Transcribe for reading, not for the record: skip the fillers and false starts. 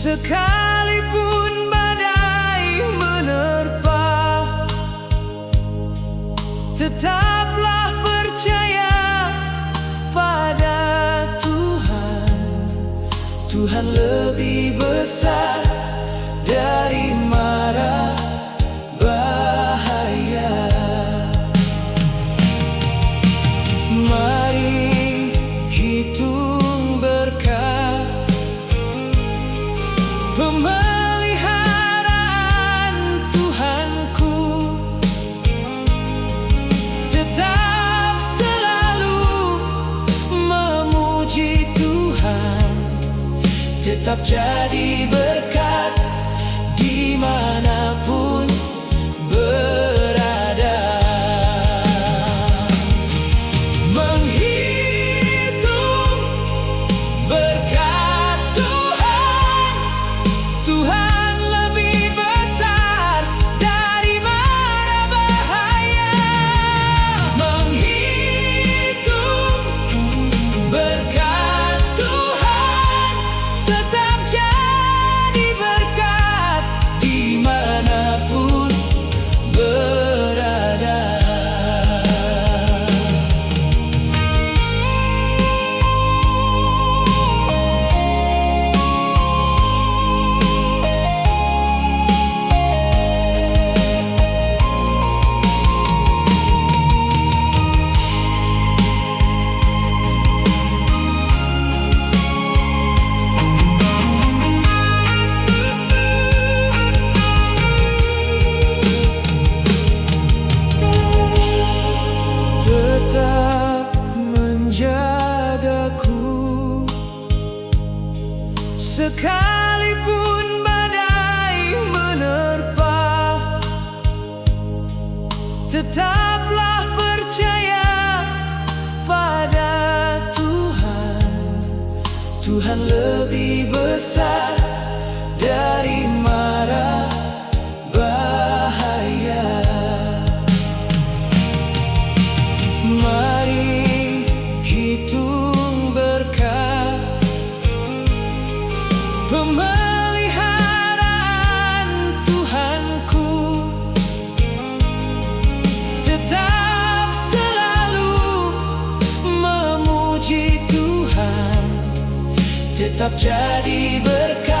Sekalipun badai menerpa, tetaplah percaya pada Tuhan. Tuhan lebih besar dari mara bahaya. Mari hitung berkat pemeliharaan Tuhanku, tetap selalu memuji Tuhan, tetap jadi berkat dimanapun berada. Menghitung berkat Tuhan, Tuhan lebih besar dari mara bahaya. Menghitung berkat Tuhan, tetap jadi berkat dimanapun berada. Tetap menjagaku, sekalipun badai menerpa, tetaplah percaya pada Tuhan. Tuhan lebih besar dari mara bahaya. Mari hitung berkat pemeliharaan Tuhanku, tetap selalu memuji Tuhan, tetap jadi berkat